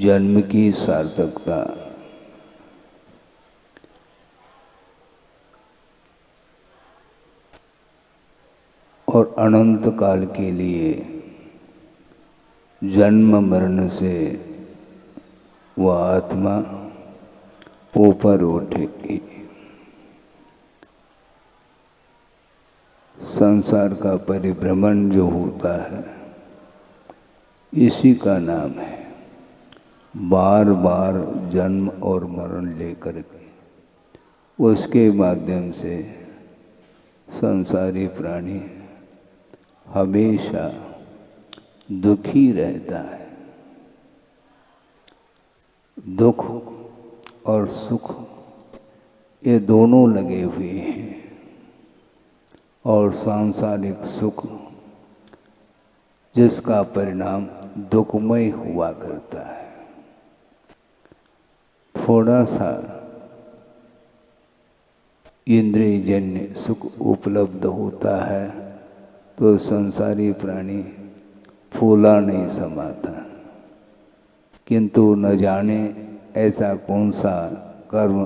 जन्म की सार्थकता। और अनंत काल के लिए जन्म मरण से वह आत्मा ऊपर उठेगी। संसार का परिभ्रमण जो होता है इसी का नाम है बार बार जन्म और मरण लेकर के उसके माध्यम से संसारी प्राणी हमेशा दुखी रहता है। दुख और सुख ये दोनों लगे हुए हैं और सांसारिक सुख जिसका परिणाम दुखमय हुआ करता है। थोड़ा सा इंद्रियजन्य सुख उपलब्ध होता है तो संसारी प्राणी फूला नहीं समाता, किंतु न जाने ऐसा कौन सा कर्म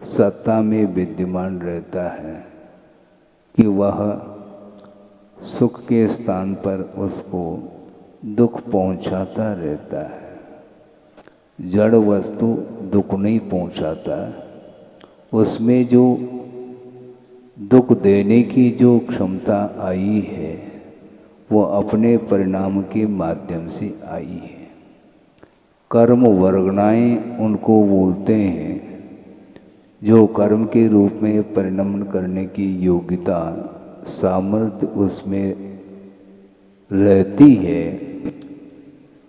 सत्ता में विद्यमान रहता है कि वह सुख के स्थान पर उसको दुख पहुंचाता रहता है। जड़ वस्तु दुख नहीं पहुंचाता, उसमें जो दुख देने की जो क्षमता आई है वो अपने परिणाम के माध्यम से आई है। कर्म वर्गनाएं उनको बोलते हैं जो कर्म के रूप में परिणमन करने की योग्यता सामर्थ्य उसमें रहती है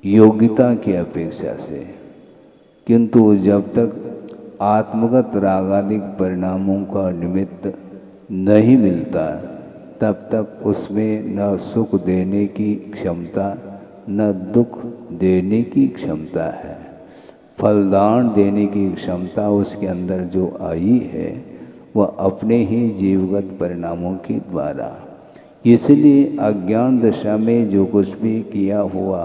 योग्यता की अपेक्षा से, किंतु जब तक आत्मगत रागादिक परिणामों का निमित्त नहीं मिलता तब तक उसमें न सुख देने की क्षमता न दुख देने की क्षमता है। फलदान देने की क्षमता उसके अंदर जो आई है वह अपने ही जीवगत परिणामों के द्वारा। इसलिए अज्ञान दशा में जो कुछ भी किया हुआ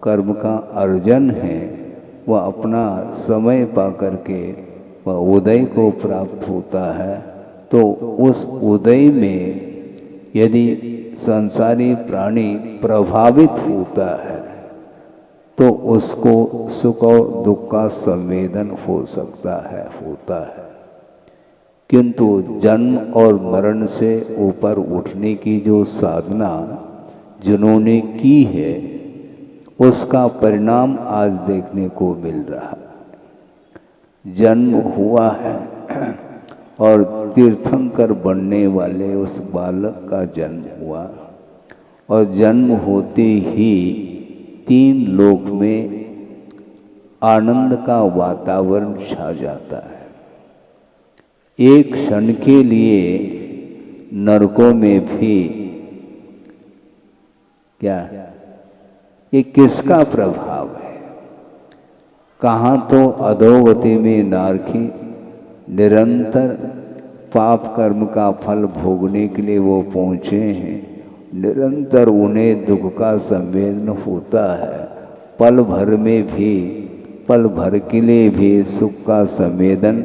कर्म का अर्जन है वह अपना समय पा करके वह उदय को प्राप्त होता है। तो उस उदय में यदि संसारी प्राणी प्रभावित होता है तो उसको सुख और दुख का संवेदन हो सकता है, होता है। किंतु जन्म और मरण से ऊपर उठने की जो साधना जिन्होंने की है उसका परिणाम आज देखने को मिल रहा है। जन्म हुआ है और तीर्थंकर बनने वाले उस बालक का जन्म हुआ और जन्म होते ही तीन लोक में आनंद का वातावरण छा जाता है। एक क्षण के लिए नरकों में भी क्या ये किसका प्रभाव है? कहाँ तो अधोगति में नारकी निरंतर पाप कर्म का फल भोगने के लिए वो पहुँचे हैं, निरंतर उन्हें दुख का संवेदन होता है। पल भर में भी पल भर के लिए भी सुख का संवेदन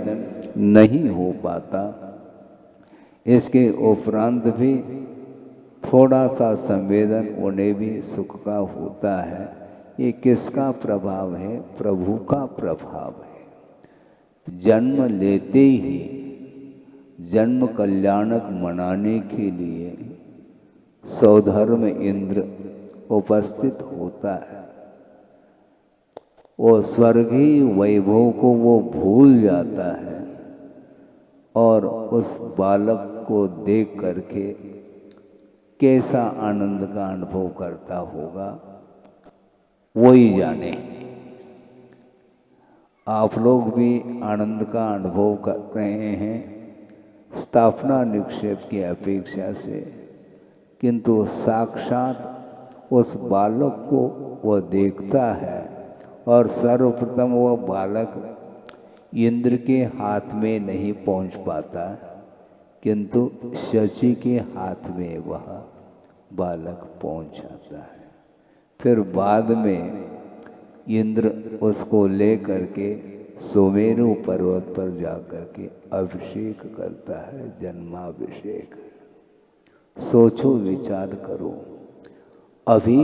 नहीं हो पाता। इसके उपरांत भी थोड़ा सा संवेदन उन्हें भी सुख का होता है। ये किसका प्रभाव है? प्रभु का प्रभाव है। जन्म लेते ही जन्म कल्याणक मनाने के लिए सौधर्म इंद्र उपस्थित होता है। वो स्वर्गीय वैभव को वो भूल जाता है और उस बालक को देख करके कैसा आनंद का अनुभव करता होगा वो ही जाने। आप लोग भी आनंद का अनुभव कर रहे हैं स्थापना निक्षेप की अपेक्षा से, किंतु साक्षात उस बालक को वह देखता है और सर्वप्रथम वह बालक इंद्र के हाथ में नहीं पहुंच पाता, किंतु शची के हाथ में वह बालक पहुंच जाता है। फिर बाद में इंद्र उसको ले करके सुमेरु पर्वत पर जाकर के अभिषेक करता है, जन्माभिषेक। सोचो, विचार करो। अभी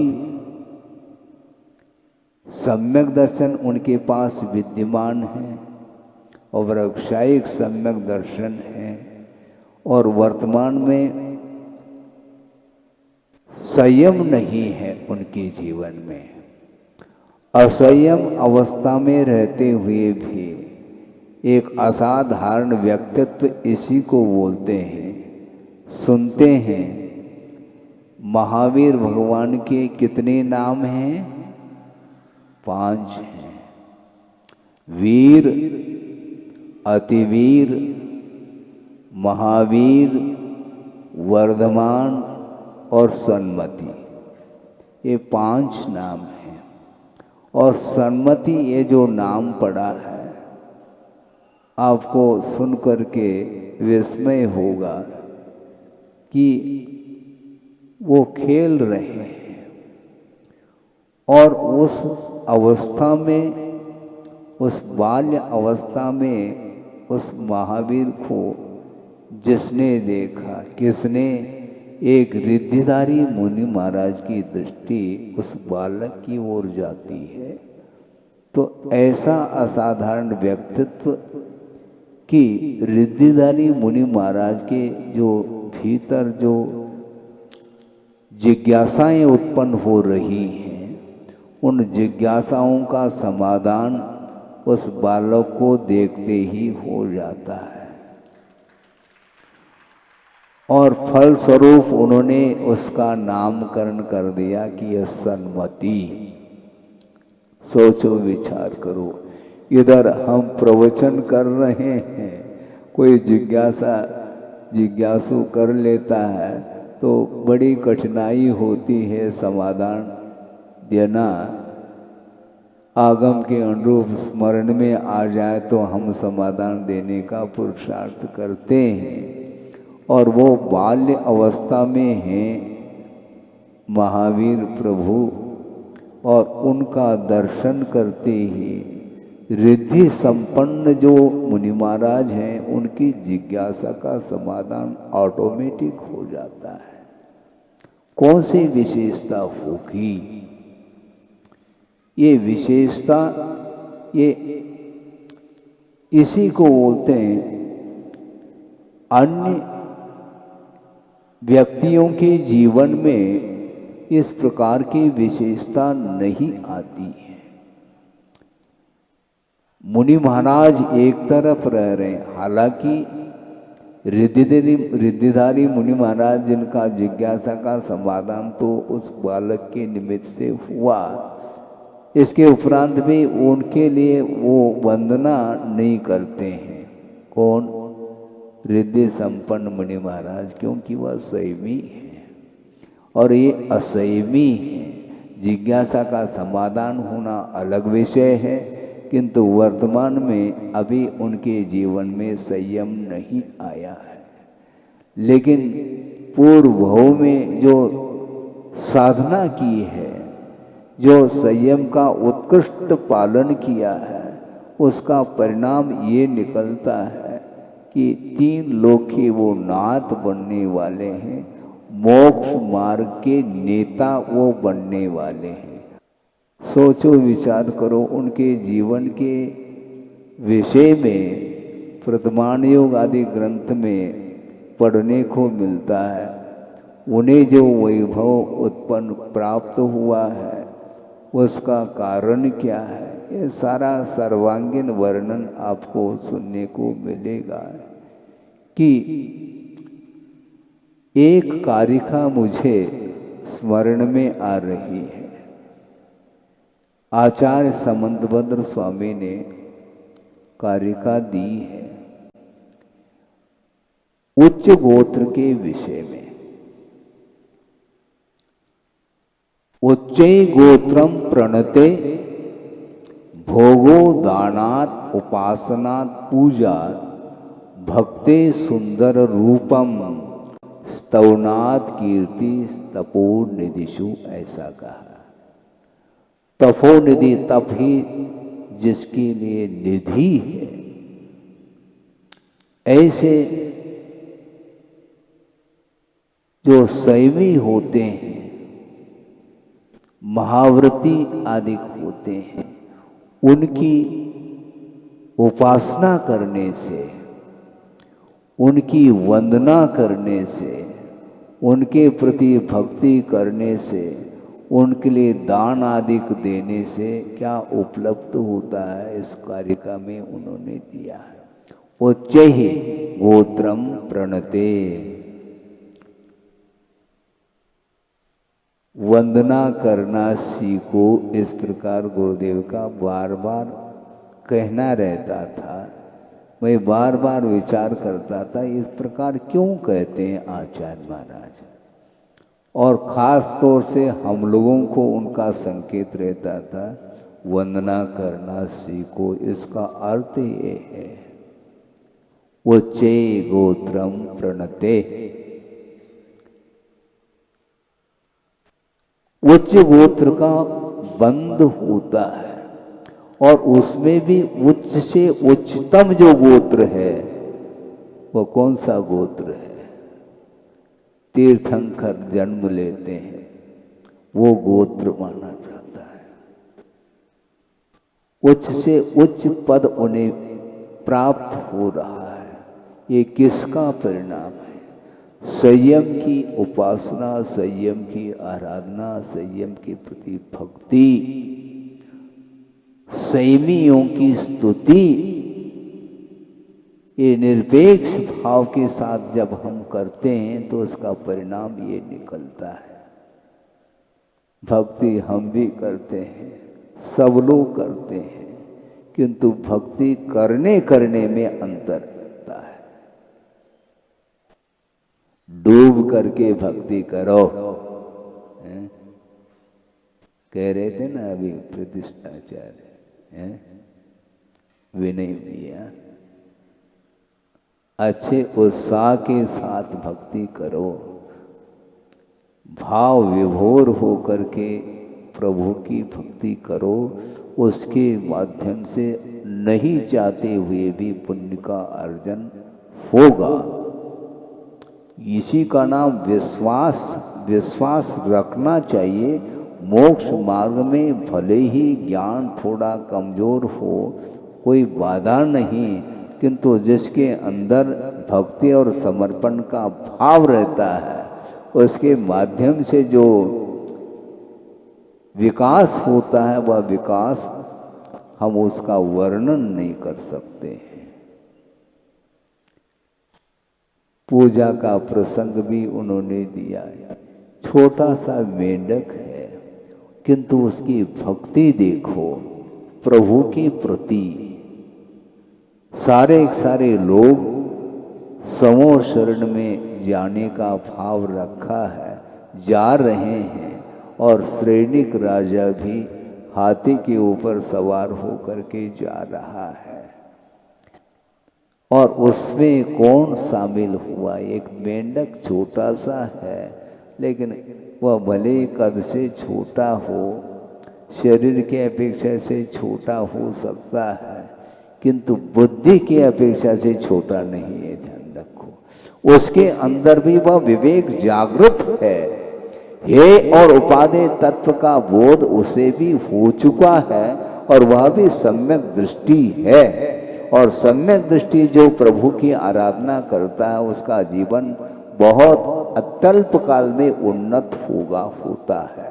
सम्यक दर्शन उनके पास विद्यमान है और व्यावसायिक सम्यक दर्शन है, और वर्तमान में संयम नहीं है उनके जीवन में। असंयम अवस्था में रहते हुए भी एक असाधारण व्यक्तित्व इसी को बोलते हैं। सुनते हैं, महावीर भगवान के कितने नाम हैं? 5 हैं। वीर, अतिवीर, महावीर, वर्धमान और सन्मति, ये 5 नाम हैं। और सन्मति ये जो नाम पड़ा है, आपको सुन करके विस्मय होगा कि वो खेल रहे हैं, और उस अवस्था में, उस बाल्य अवस्था में उस महावीर को जिसने देखा, किसने? एक रिद्धिधारी मुनि महाराज की दृष्टि उस बालक की ओर जाती है। तो ऐसा असाधारण व्यक्तित्व कि रिद्धिधारी मुनि महाराज के जो भीतर जो जिज्ञासाएं उत्पन्न हो रही हैं, उन जिज्ञासाओं का समाधान उस बालक को देखते ही हो जाता है। और फलस्वरूप उन्होंने उसका नामकरण कर दिया कि यह सन्मति। सोचो, विचार करो। इधर हम प्रवचन कर रहे हैं, कोई जिज्ञासु कर लेता है तो बड़ी कठिनाई होती है समाधान देना। आगम के अनुरूप स्मरण में आ जाए तो हम समाधान देने का पुरुषार्थ करते हैं, और वो बाल्य अवस्था में हैं महावीर प्रभु, और उनका दर्शन करते ही रिद्धि संपन्न जो मुनि महाराज हैं, उनकी जिज्ञासा का समाधान ऑटोमेटिक हो जाता है। कौन सी विशेषता होगी? ये विशेषता, ये इसी को बोलते हैं अन्य व्यक्तियों के जीवन में इस प्रकार की विशेषता नहीं आती है। मुनि महाराज एक तरफ रह रहे हैं, हालांकि रिद्धिधारी मुनि महाराज जिनका जिज्ञासा का समाधान तो उस बालक के निमित्त से हुआ, इसके उपरांत भी उनके लिए वो वंदना नहीं करते हैं। कौन? रिद्धि संपन्न मुनि महाराज, क्योंकि वह संयमी है और ये असंयमी है। जिज्ञासा का समाधान होना अलग विषय है, किंतु वर्तमान में अभी उनके जीवन में संयम नहीं आया है। लेकिन पूर्व भाव में जो साधना की है, जो संयम का उत्कृष्ट पालन किया है, उसका परिणाम ये निकलता है कि 3 लोक के वो नाथ बनने वाले हैं, मोक्ष मार्ग के नेता वो बनने वाले हैं। सोचो, विचार करो। उनके जीवन के विषय में प्रथमान योग आदि ग्रंथ में पढ़ने को मिलता है। उन्हें जो वैभव उत्पन्न प्राप्त हुआ है, उसका कारण क्या है? ये सारा सर्वांगीण वर्णन आपको सुनने को मिलेगा। कि एक कारिका मुझे स्मरण में आ रही है। आचार्य समंतभद्र स्वामी ने कारिका दी है उच्च गोत्र के विषय में। उच्चै गोत्रम प्रणते भोगो दानात् उपासनात् पूजात् भक्ते सुंदर रूपम स्तवनात् कीर्ति स्तपो निधिषु, ऐसा कहा। तपोनिधि तप ही जिसके लिए निधि है, ऐसे जो संयमी होते हैं, महाव्रती आदि होते हैं, उनकी उपासना करने से, उनकी वंदना करने से, उनके प्रति भक्ति करने से, उनके लिए दान आदि देने से क्या उपलब्ध होता है, इस कारिका में उन्होंने दिया है। उच्चैः गोत्रम प्रणते, वंदना करना सीखो, इस प्रकार गुरुदेव का बार बार कहना रहता था। मैं बार बार विचार करता था इस प्रकार क्यों कहते हैं आचार्य महाराज, और ख़ास तौर से हम लोगों को उनका संकेत रहता था वंदना करना सीखो। इसका अर्थ ये है उच्चे गोत्रम प्रणते, उच्च गोत्र का बंद होता है, और उसमें भी उच्च से उच्चतम जो गोत्र है वो कौन सा गोत्र है? तीर्थंकर जन्म लेते हैं वो गोत्र माना जाता है। उच्च से उच्च पद उन्हें प्राप्त हो रहा है, ये किसका परिणाम है? संयम की उपासना, संयम की आराधना, संयम के प्रति भक्ति, संयमियों की स्तुति, ये निरपेक्ष भाव के साथ जब हम करते हैं तो उसका परिणाम ये निकलता है। भक्ति हम भी करते हैं, सब लोग करते हैं, किंतु भक्ति करने में अंतर रहता है। डूब करके भक्ति करो, कह रहे थे ना अभी प्रतिष्ठाचार्य विनय भैया, अच्छे उत्साह के साथ भक्ति करो, भाव विभोर हो करके प्रभु की भक्ति करो, उसके माध्यम से नहीं चाहते हुए भी पुण्य का अर्जन होगा। इसी का नाम विश्वास, विश्वास रखना चाहिए। मोक्ष मार्ग में भले ही ज्ञान थोड़ा कमजोर हो, कोई बाधा नहीं, किंतु जिसके अंदर भक्ति और समर्पण का भाव रहता है, उसके माध्यम से जो विकास होता है वह विकास हम उसका वर्णन नहीं कर सकते हैं। पूजा का प्रसंग भी उन्होंने दिया है। छोटा सा मेंढक है, किंतु उसकी भक्ति देखो प्रभु के प्रति। सारे लोग समूह शरण में जाने का भाव रखा है, जा रहे हैं, और श्रेणिक राजा भी हाथी के ऊपर सवार होकर के जा रहा है। और उसमें कौन शामिल हुआ? एक मेंढक छोटा सा है, लेकिन वह भले कद से छोटा हो, शरीर के अपेक्षा से छोटा हो सकता है, किंतु बुद्धि की अपेक्षा से छोटा नहीं है, ध्यान रखो। उसके अंदर भी वह विवेक जागृत है, और उपादेय तत्व का बोध उसे भी हो चुका है, और वह भी सम्यक दृष्टि है। और सम्यक दृष्टि जो प्रभु की आराधना करता है, उसका जीवन बहुत अत्यल्प काल में उन्नत होता है।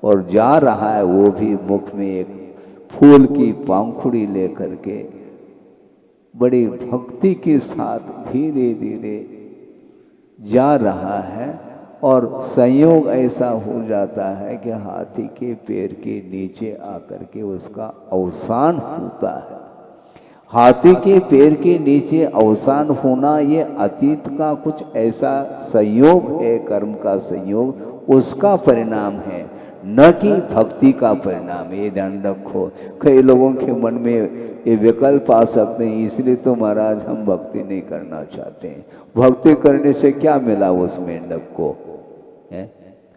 और जा रहा है वो भी मुख में एक फूल की पंखुड़ी लेकर के, बड़ी भक्ति के साथ धीरे धीरे जा रहा है। और संयोग ऐसा हो जाता है कि हाथी के पैर के नीचे आकर के उसका अवसान होता है। हाथी के पैर के नीचे अवसान होना ये अतीत का कुछ ऐसा संयोग है, कर्म का संयोग, उसका परिणाम है, न कि भक्ति का परिणाम। ये ध्यान रखो। कई लोगों के मन में ये विकल्प आ सकते हैं, इसलिए तो महाराज हम भक्ति नहीं करना चाहते हैं। भक्ति करने से क्या मिला उस मेंढक को?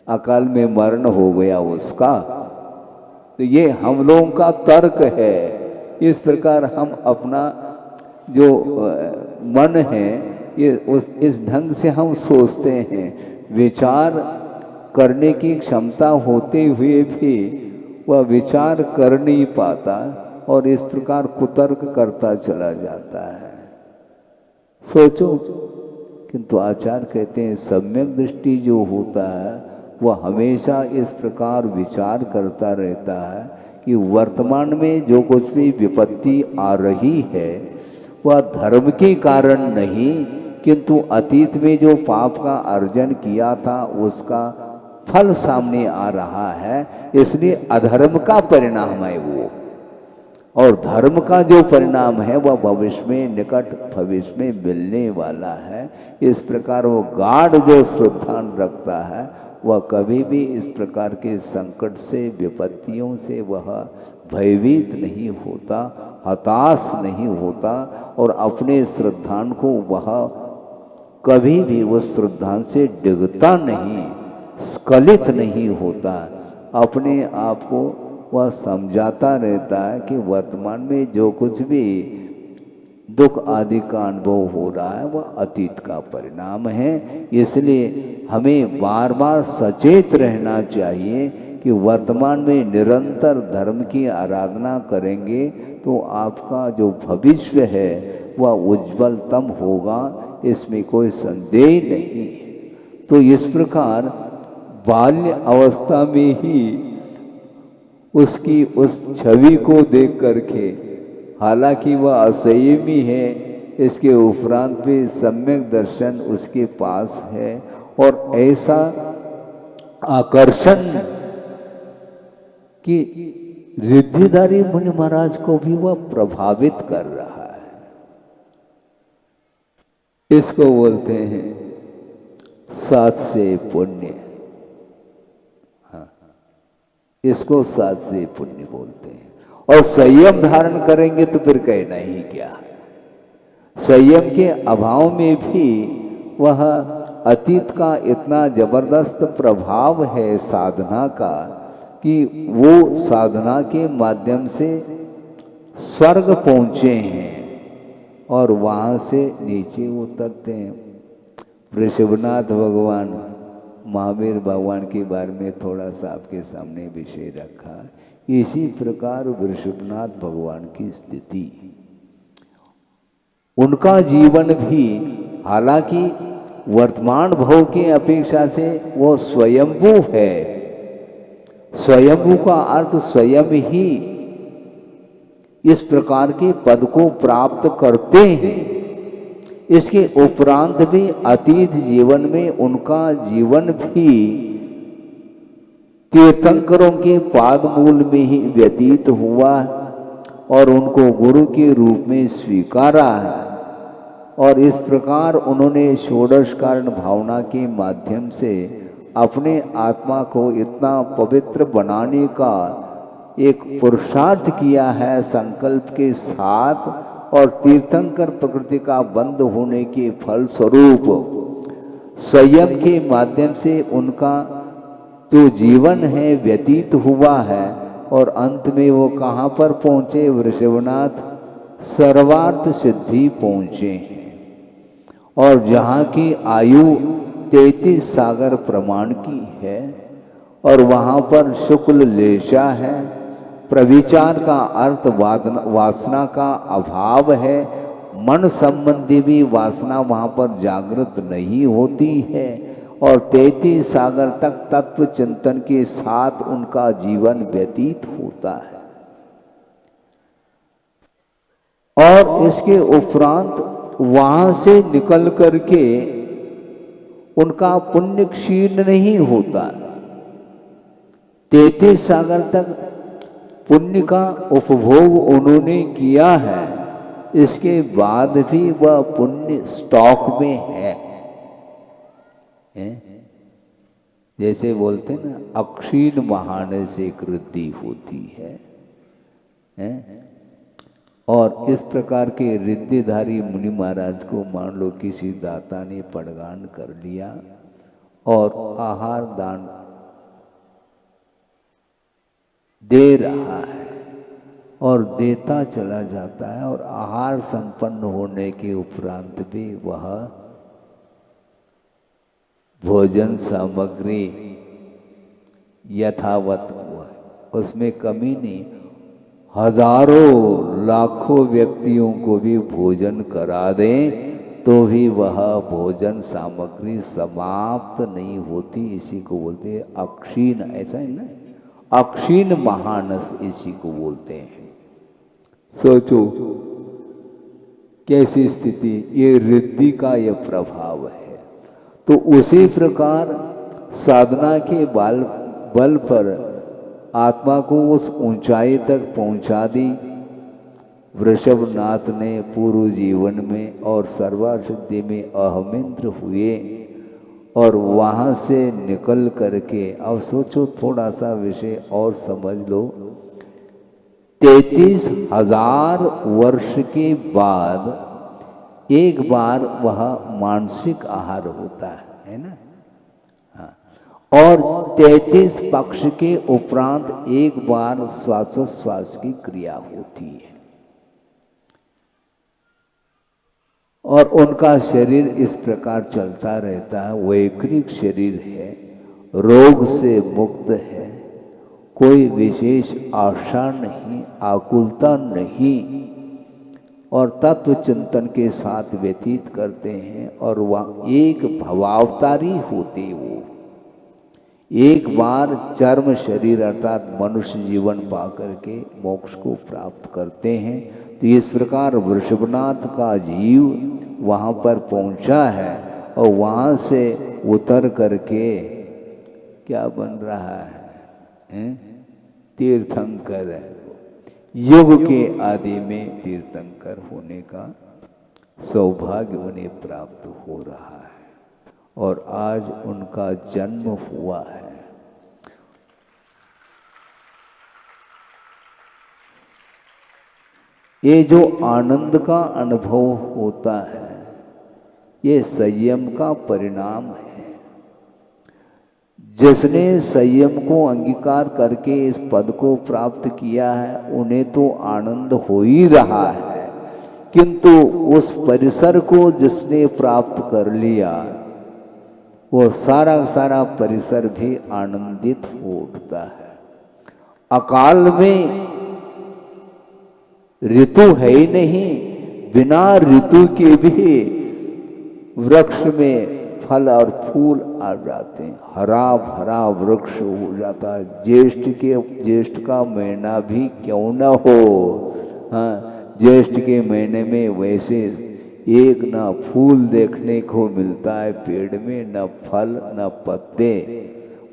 अकाल में मरण हो गया उसका, तो ये हम लोगों का तर्क है। इस प्रकार हम अपना जो मन है ये इस ढंग से हम सोचते हैं, विचार करने की क्षमता होते हुए भी वह विचार कर नहीं पाता और इस प्रकार कुतर्क करता चला जाता है। सोचो, किंतु आचार्य कहते हैं सम्यक दृष्टि जो होता है वह हमेशा इस प्रकार विचार करता रहता है कि वर्तमान में जो कुछ भी विपत्ति आ रही है वह धर्म के कारण नहीं, किंतु अतीत में जो पाप का अर्जन किया था उसका फल सामने आ रहा है, इसलिए अधर्म का परिणाम है वो। और धर्म का जो परिणाम है वह भविष्य में, निकट भविष्य में मिलने वाला है। इस प्रकार वो गाढ़ जो श्रद्धान रखता है वह कभी भी इस प्रकार के संकट से, विपत्तियों से वह भयभीत नहीं होता, हताश नहीं होता और अपने श्रद्धान को वह कभी भी उस श्रद्धान से डिगता नहीं, स्खलित नहीं होता। अपने आप को वह समझाता रहता है कि वर्तमान में जो कुछ भी दुख आदि का अनुभव हो रहा है वह अतीत का परिणाम है। इसलिए हमें बार बार सचेत रहना चाहिए कि वर्तमान में निरंतर धर्म की आराधना करेंगे तो आपका जो भविष्य है वह उज्ज्वलतम होगा, इसमें कोई संदेह नहीं। तो इस प्रकार बाल्य अवस्था में ही उसकी उस छवि को देख करके, हालांकि वह असंयमी है, इसके उपरांत भी सम्यक दर्शन उसके पास है और ऐसा आकर्षण कि रिद्धिधारी मुनि महाराज को भी वह प्रभावित कर रहा है। इसको बोलते हैं सात से पुण्य। हाँ, इसको सात से पुण्य बोलते हैं। और संयम धारण करेंगे तो फिर कहना ही क्या है। संयम के अभाव में भी वह अतीत का इतना जबरदस्त प्रभाव है साधना का कि वो साधना के माध्यम से स्वर्ग पहुंचे हैं और वहां से नीचे उतरते हैं। वृषभनाथ भगवान, महावीर भगवान के बारे में थोड़ा सा आपके सामने विषय रखा। इसी प्रकार वृषभनाथ भगवान की स्थिति, उनका जीवन भी हालांकि वर्तमान भव की अपेक्षा से वो स्वयंभू है। स्वयंभू का अर्थ स्वयं ही इस प्रकार के पद को प्राप्त करते हैं। इसके उपरांत भी अतीत जीवन में उनका जीवन भी तीर्थंकरों के पाद मूल में ही व्यतीत हुआ और उनको गुरु के रूप में स्वीकारा है। और इस प्रकार उन्होंने षोडश कारण भावना के माध्यम से अपने आत्मा को इतना पवित्र बनाने का एक पुरुषार्थ किया है संकल्प के साथ। और तीर्थंकर प्रकृति का बंद होने के फल स्वरूप संयम के माध्यम से उनका जो जीवन है व्यतीत हुआ है और अंत में वो कहाँ पर पहुँचे? वृषभनाथ सर्वार्थ सिद्धि पहुँचे हैं। और जहाँ की आयु 33 सागर प्रमाण की है और वहाँ पर शुक्ल लेशा है। प्रविचार का अर्थ वासना का अभाव है। मन संबंधी भी वासना वहाँ पर जागृत नहीं होती है और 33 सागर तक तत्व चिंतन के साथ उनका जीवन व्यतीत होता है। और इसके उपरांत वहां से निकल करके उनका पुण्य क्षीण नहीं होता। 33 सागर तक पुण्य का उपभोग उन्होंने किया है, इसके बाद भी वह पुण्य स्टॉक में है? जैसे बोलते ना, अक्षीण बहाने से वृद्धि होती है। और इस प्रकार के रिद्धिधारी मुनि महाराज को मान लो किसी दाता ने पड़गान कर लिया और आहार दान दे रहा है और देता चला जाता है, और आहार संपन्न होने के उपरांत भी वह भोजन सामग्री यथावत हुआ, उसमें कमी नहीं। हजारों लाखों व्यक्तियों को भी भोजन करा दें तो भी वह भोजन सामग्री समाप्त नहीं होती। इसी को बोलते हैं अक्षीण, ऐसा है ना, अक्षीण महानस इसी को बोलते हैं। सोचो कैसी स्थिति, ये रिद्धि का ये प्रभाव है। तो उसी प्रकार साधना के बल पर आत्मा को उस ऊंचाई तक पहुंचा दी वृषभनाथ ने पूर्व जीवन में, और सर्वसिद्धि में अहमिंद्र हुए। और वहां से निकल करके अब सोचो, थोड़ा सा विषय और समझ लो। 33,000 वर्ष के बाद एक बार वह मानसिक आहार होता है ना, हाँ। और 33 पक्ष के उपरांत एक बार श्वासोश्वास की क्रिया होती है। और उनका शरीर इस प्रकार चलता रहता है, वैकृत शरीर है, रोग से मुक्त है, कोई विशेष आशा नहीं, आकुलता नहीं, और तत्व चिंतन के साथ व्यतीत करते हैं। और वह एक भवावतारी होते, वो एक बार चर्म शरीर अर्थात मनुष्य जीवन पा करके मोक्ष को प्राप्त करते हैं। तो इस प्रकार वृषभनाथ का जीव वहाँ पर पहुँचा है, और वहाँ से उतर करके क्या बन रहा है, तीर्थंकर है। युग के आदि में तीर्थंकर होने का सौभाग्य उन्हें प्राप्त हो रहा है, और आज उनका जन्म हुआ है। ये जो आनंद का अनुभव होता है, ये संयम का परिणाम है। जिसने संयम को अंगीकार करके इस पद को प्राप्त किया है, उन्हें तो आनंद हो ही रहा है, किंतु उस परिसर को जिसने प्राप्त कर लिया, वो सारा सारा परिसर भी आनंदित हो उठता है। अकाल में ऋतु है ही नहीं, बिना ऋतु के भी वृक्ष में फल और फूल आ जाते हैं, हरा भरा वृक्ष हो जाता है। ज्येष्ठ का महीना भी क्यों न हो, हाँ, ज्येष्ठ के महीने में वैसे एक ना फूल देखने को मिलता है पेड़ में, न फल न पत्ते,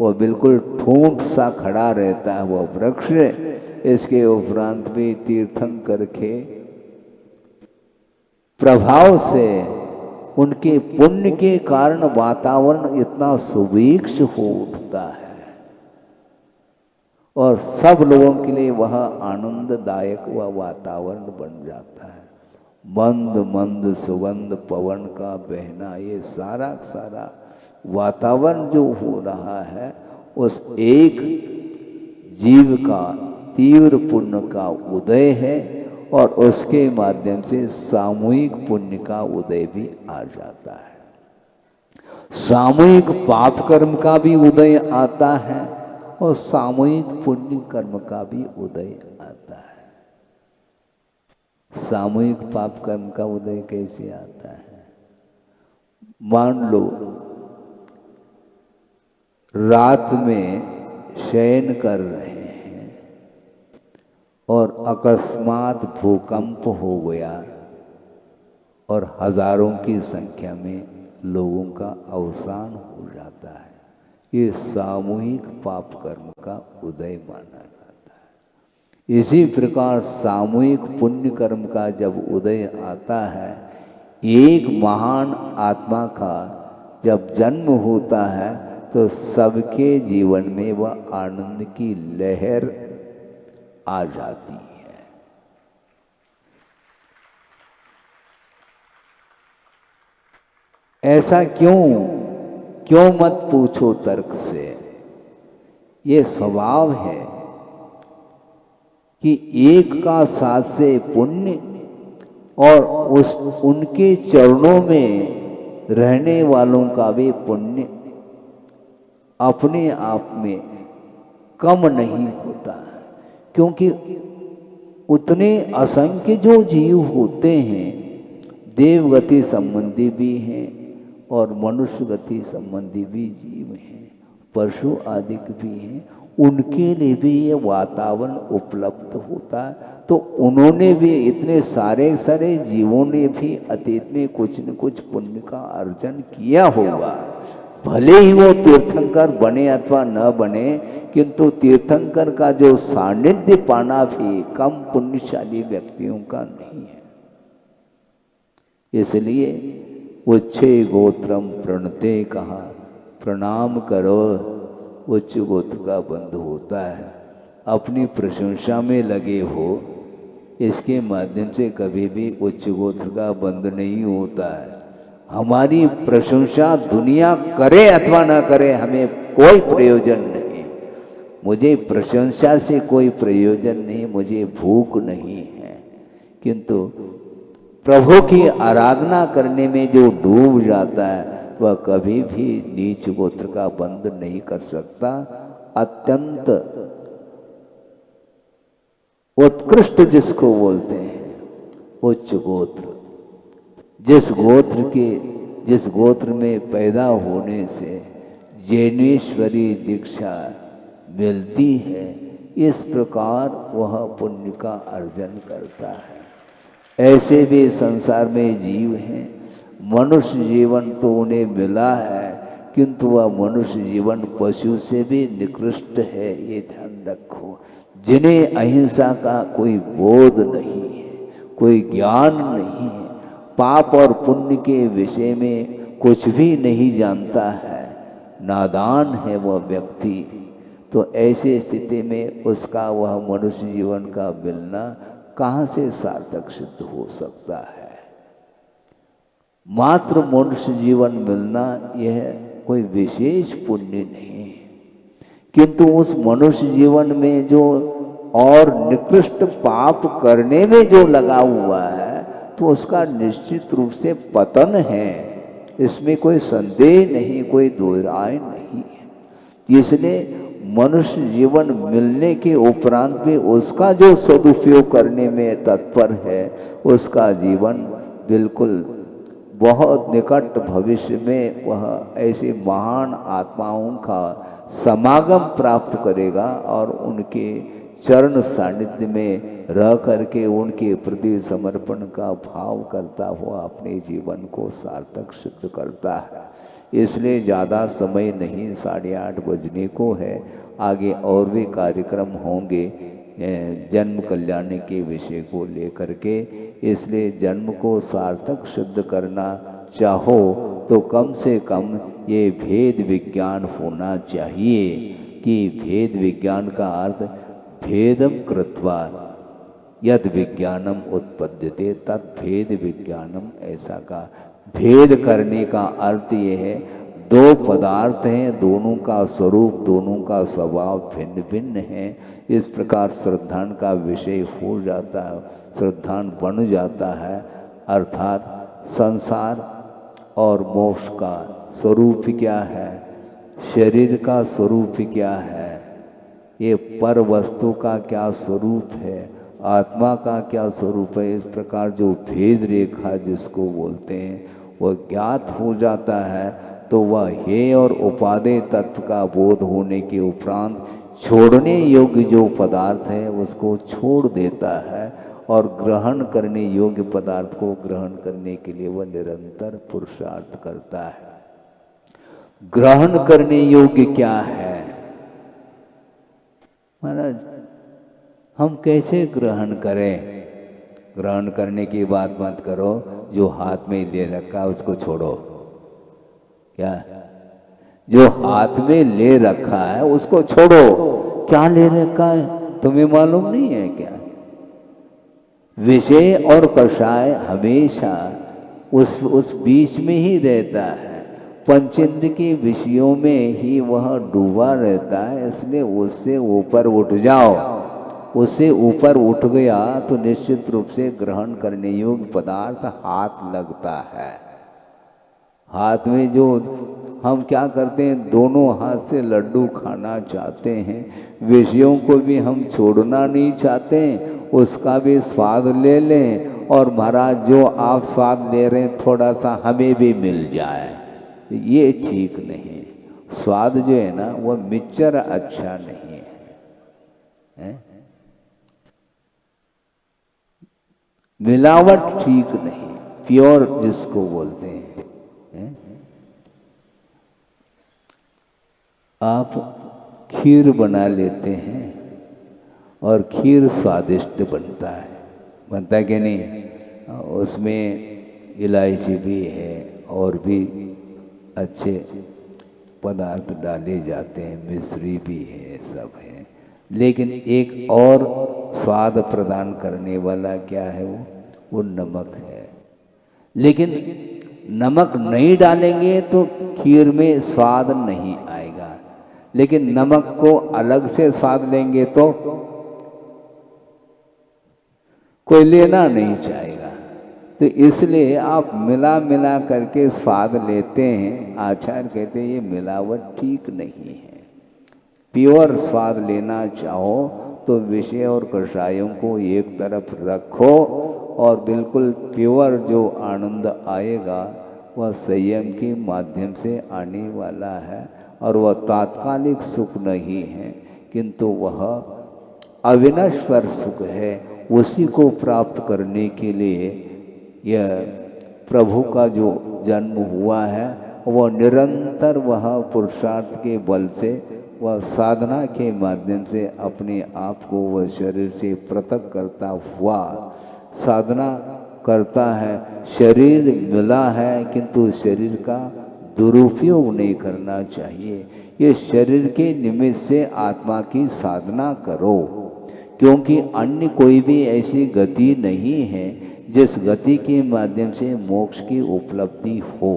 वो बिल्कुल ठूंठ सा खड़ा रहता है वो वृक्ष। इसके उपरांत भी तीर्थंकर के प्रभाव से, उनके पुण्य के कारण वातावरण इतना सुवीक्ष हो उठता है, और सब लोगों के लिए वह आनंददायक वह वातावरण बन जाता है। मंद मंद सुगंध पवन का बहना, ये सारा सारा वातावरण जो हो रहा है, उस एक जीव का तीव्र पुण्य का उदय है, और उसके माध्यम से सामूहिक पुण्य का उदय भी आ जाता है। सामूहिक पाप कर्म का भी उदय आता है, और सामूहिक पुण्य कर्म का भी उदय आता है। सामूहिक पाप कर्म का उदय कैसे आता है? मान लो रात में शयन कर रहे हैं और अकस्मात भूकंप हो गया, और हजारों की संख्या में लोगों का अवसान हो जाता है। ये सामूहिक पाप कर्म का उदय माना जाता है। इसी प्रकार सामूहिक पुण्य कर्म का जब उदय आता है, एक महान आत्मा का जब जन्म होता है, तो सबके जीवन में वह आनंद की लहर आ जाती है। ऐसा क्यों मत पूछो तर्क से, ये स्वभाव है। कि एक का 7 से पुण्य और उनके चरणों में रहने वालों का भी पुण्य अपने आप में कम नहीं होता, क्योंकि उतने असंख्य जो जीव होते हैं, देवगति संबंधी भी हैं और मनुष्य गति संबंधी भी जीव हैं, पशु आदि भी हैं, उनके लिए भी ये वातावरण उपलब्ध होता है। तो उन्होंने भी, इतने सारे सारे जीवों ने भी अतीत में कुछ न कुछ पुण्य का अर्जन किया होगा, भले ही वो तीर्थंकर बने अथवा न बने, किंतु तीर्थंकर का जो सानिध्य पाना भी कम पुण्यशाली व्यक्तियों का नहीं है। इसलिए उच्चे गोत्रम प्रणते कहा, प्रणाम करो, उच्च गोत्र का बंधु होता है। अपनी प्रशंसा में लगे हो, इसके माध्यम से कभी भी उच्च गोत्र का बंध नहीं होता है। हमारी प्रशंसा दुनिया करे अथवा ना करे, हमें कोई प्रयोजन नहीं। मुझे प्रशंसा से कोई प्रयोजन नहीं, मुझे भूख नहीं है, किंतु प्रभु की आराधना करने में जो डूब जाता है वह कभी भी नीच गोत्र का बंध नहीं कर सकता। अत्यंत उत्कृष्ट जिसको बोलते हैं उच्च गोत्र, जिस गोत्र में पैदा होने से जैनेश्वरी दीक्षा मिलती है, इस प्रकार वह पुण्य का अर्जन करता है। ऐसे भी संसार में जीव हैं, मनुष्य जीवन तो उन्हें मिला है, किंतु वह मनुष्य जीवन पशु से भी निकृष्ट है, ये ध्यान रखो। जिन्हें अहिंसा का कोई बोध नहीं है, कोई ज्ञान नहीं है, पाप और पुण्य के विषय में कुछ भी नहीं जानता है, नादान है वह व्यक्ति, तो ऐसी स्थिति में उसका वह मनुष्य जीवन का मिलना कहाँ से सार्थक सिद्ध हो सकता है। मात्र मनुष्य जीवन मिलना यह कोई विशेष पुण्य नहीं, किंतु उस मनुष्य जीवन में जो और निकृष्ट पाप करने में जो लगा हुआ है, तो उसका निश्चित रूप से पतन है, इसमें कोई संदेह नहीं, कोई दो राय नहीं है। इसलिए मनुष्य जीवन मिलने के उपरांत भी उसका जो सदुपयोग करने में तत्पर है, उसका जीवन बिल्कुल बहुत निकट भविष्य में वह ऐसे महान आत्माओं का समागम प्राप्त करेगा और उनके चरण सानिध्य में रह करके उनके प्रति समर्पण का भाव करता हुआ अपने जीवन को सार्थक सिद्ध करता है। इसलिए ज़्यादा समय नहीं, 8:30 बजने को है, आगे और भी कार्यक्रम होंगे जन्म कल्याण के विषय को लेकर के। इसलिए जन्म को सार्थक सिद्ध करना चाहो तो कम से कम ये भेद विज्ञान होना चाहिए कि भेद विज्ञान का अर्थ भेदम कृत्वा यद विज्ञानम उत्पद्यते तद भेद विज्ञानम, ऐसा का भेद करने का अर्थ ये है, दो पदार्थ हैं, दोनों का स्वरूप, दोनों का स्वभाव भिन्न भिन्न है। इस प्रकार श्रद्धान का विषय हो जाता है, श्रद्धान बन जाता है, अर्थात संसार और मोक्ष का स्वरूप क्या है, शरीर का स्वरूप क्या है, ये पर वस्तु का क्या स्वरूप है, आत्मा का क्या स्वरूप है, इस प्रकार जो भेद रेखा जिसको बोलते हैं वह ज्ञात हो जाता है, तो वह हे और उपादेय तत्व का बोध होने के उपरांत छोड़ने योग्य जो पदार्थ है उसको छोड़ देता है और ग्रहण करने योग्य पदार्थ को ग्रहण करने के लिए वह निरंतर पुरुषार्थ करता है। ग्रहण करने योग्य क्या है महाराज, हम कैसे ग्रहण करें? ग्रहण करने की बात मत करो, जो हाथ में ले रखा है उसको छोड़ो। क्या जो हाथ में ले रखा है उसको छोड़ो। क्या ले रखा है तुम्हें मालूम नहीं है क्या? विषय और कषाय हमेशा उस बीच में ही रहता है, पंचेंद्र के विषयों में ही वह डूबा रहता है, इसलिए उससे ऊपर उठ जाओ। उससे ऊपर उठ गया तो निश्चित रूप से ग्रहण करने योग्य पदार्थ हाथ लगता है। हाथ में जो हम क्या करते हैं, दोनों हाथ से लड्डू खाना चाहते हैं, विषयों को भी हम छोड़ना नहीं चाहते, उसका भी स्वाद ले लें और महाराज जो आप स्वाद ले रहे हैं थोड़ा सा हमें भी मिल जाए, तो ये ठीक नहीं। स्वाद जो है ना वो मिक्सचर अच्छा नहीं है? मिलावट ठीक नहीं, प्योर जिसको बोलते हैं। आप खीर बना लेते हैं और खीर स्वादिष्ट बनता है कि नहीं? उसमें इलायची भी है और भी अच्छे पदार्थ डाले जाते हैं, मिश्री भी है, सब है, लेकिन एक और स्वाद प्रदान करने वाला क्या है? वो नमक है। लेकिन नमक नहीं डालेंगे तो खीर में स्वाद नहीं आएगा, लेकिन नमक को अलग से स्वाद लेंगे तो कोई लेना नहीं चाहेगा। तो इसलिए आप मिला करके स्वाद लेते हैं। आचार्य कहते हैं ये मिलावट ठीक नहीं है। प्योर स्वाद लेना चाहो तो विषय और कषायों को एक तरफ रखो और बिल्कुल प्योर जो आनंद आएगा वह संयम के माध्यम से आने वाला है और वह तात्कालिक सुख नहीं है, किंतु वह अविनश्वर सुख है। उसी को प्राप्त करने के लिए यह प्रभु का जो जन्म हुआ है वह निरंतर वह पुरुषार्थ के बल से वह साधना के माध्यम से अपने आप को वह शरीर से पृथक करता हुआ साधना करता है। शरीर मिला है किंतु शरीर का दुरुपयोग नहीं करना चाहिए। ये शरीर के निमित्त से आत्मा की साधना करो, क्योंकि अन्य कोई भी ऐसी गति नहीं है जिस गति के माध्यम से मोक्ष की उपलब्धि हो।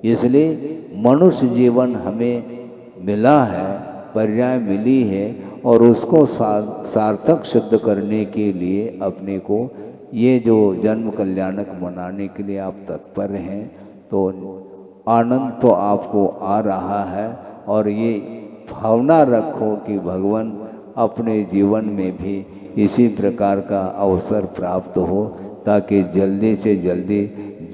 इसलिए मनुष्य जीवन हमें मिला है, पर्याय मिली है और उसको सार्थक सिद्ध करने के लिए अपने को ये जो जन्म कल्याणक मनाने के लिए आप तत्पर हैं, तो आनंद तो आपको आ रहा है और ये भावना रखो कि भगवान अपने जीवन में भी इसी प्रकार का अवसर प्राप्त हो, ताकि जल्दी से जल्दी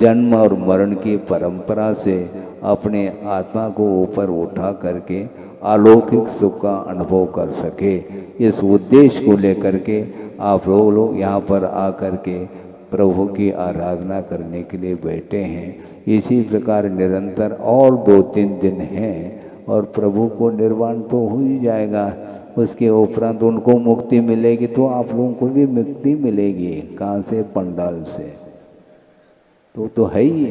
जन्म और मरण की परंपरा से अपने आत्मा को ऊपर उठा करके अलौकिक सुख का अनुभव कर सके। इस उद्देश्य को लेकर के आप लोग यहाँ पर आकर के प्रभु की आराधना करने के लिए बैठे हैं। इसी प्रकार निरंतर और 2-3 दिन हैं और प्रभु को निर्वाण तो हो ही जाएगा। उसके उपरांत उनको मुक्ति मिलेगी तो आप लोगों को भी मुक्ति मिलेगी। कहाँ से? पंडाल से। तो है ही,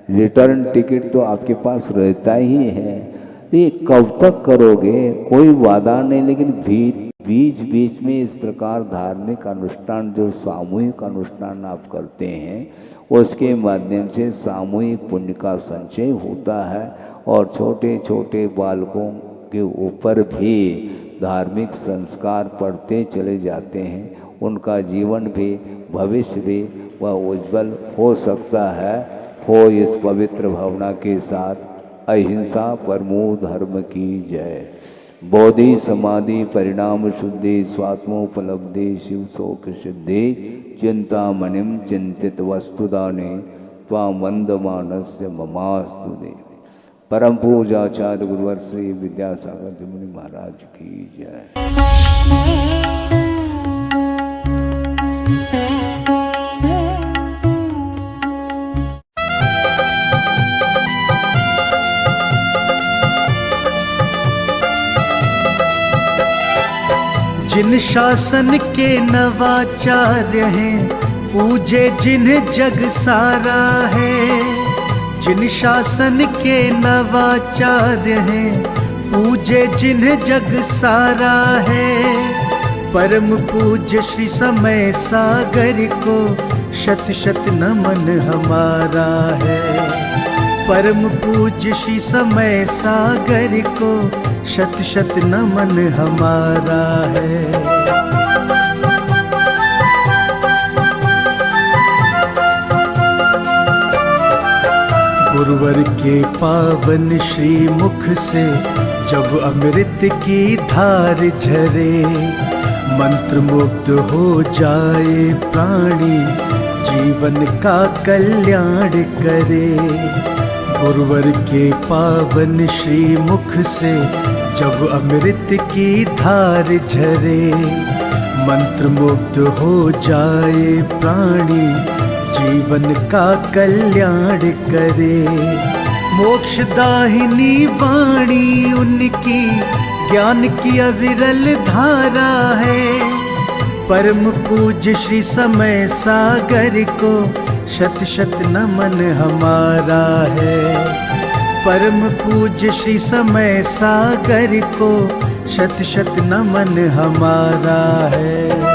रिटर्न टिकट तो आपके पास रहता ही है। ये कब तक करोगे? कोई वादा नहीं, लेकिन बीच बीच में इस प्रकार धार्मिक अनुष्ठान जो सामूहिक अनुष्ठान आप करते हैं उसके माध्यम से सामूहिक पुण्य का संचय होता है और छोटे छोटे बालकों के ऊपर भी धार्मिक संस्कार पड़ते चले जाते हैं। उनका जीवन भी भविष्य भी वह उज्जवल हो सकता है। हो इस पवित्र भावना के साथ अहिंसा परमो धर्म की जय। बोधि समाधि परिणाम शुद्धि स्वात्मोपलब्धि शिव शोक सिद्धि चिंतामणिम चिंतित वस्तुदाने त्वामंदमानस्य ममास्तु देवी। परम पूजाचार्य गुरुवर श्री विद्यासागर जी मुनि महाराज की जय। जिन शासन के नवाचार्य हैं पूजे जिन्हें जग सारा है। जिन शासन के नवाचार्य हैं पूजे जिन्हें जग सारा है। परम पूज्य श्री समय सागर को शत शत नमन हमारा है। परम पूज्य श्री समय सागर को शत शत नमन हमारा है। गुरुवर के पावन श्री मुख से जब अमृत की धार झरे, मंत्र मुग्ध हो जाए प्राणी, जीवन का कल्याण करे। गुरुवर के पावन श्री मुख से जब अमृत की धार झरे, मंत्र मुग्ध हो जाए प्राणी, जीवन का कल्याण करे। मोक्षदाहिनी वाणी उनकी ज्ञान की अविरल धारा है। परम पूज्य श्री समय सागर को शत शत नमन हमारा है। परम पूज्य श्री समय सागर को शत शत नमन हमारा है।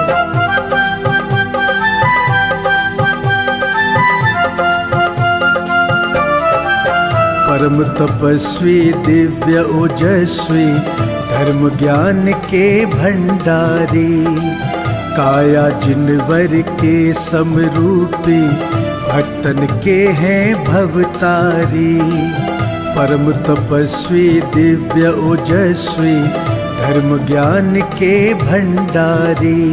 परम तपस्वी दिव्य ओजस्वी धर्म ज्ञान के भंडारी, काया जिनवर के समरूपी भक्तन के हैं भवतारी। परम तपस्वी दिव्य ओजस्वी धर्म ज्ञान के भंडारी,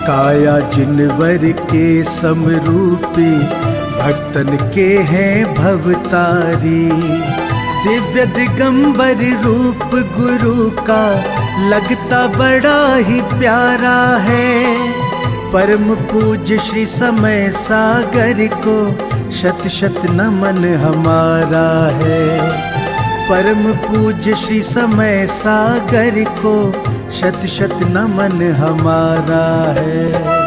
काया जिनवर के समरूपी भक्तन के हैं भवतारी। दिव्य दिगंबर रूप गुरु का लगता बड़ा ही प्यारा है। परम पूज्य श्री समय सागर को शत शत नमन हमारा है। परम पूज्य श्री समय सागर को शत शत नमन हमारा है।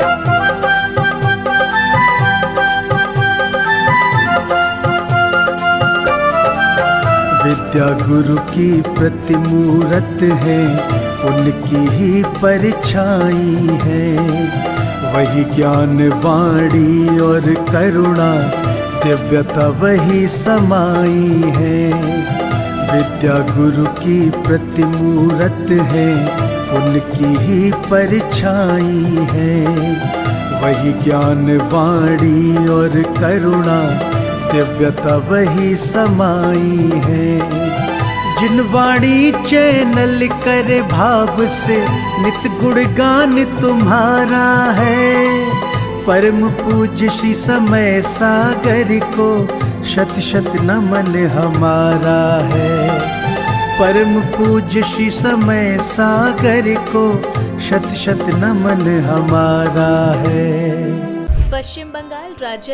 विद्या गुरु की प्रतिमूरत है, उनकी ही परछाई है। वही ज्ञान वाणी और करुणा दिव्यता वही समाई है। विद्या गुरु की प्रतिमूरत है, उनकी ही परछाई है। वही ज्ञान वाणी और करुणा दिव्यता वही समाई है। जिन वाणी चैनल करे भाव से नित गुणगान तुम्हारा है। परम पूज्य श्री समय सागर को शत शत नमन हमारा है। परम पूज्य श्री समय सागर को शत शत नमन हमारा है। पश्चिम बंगाल राज्य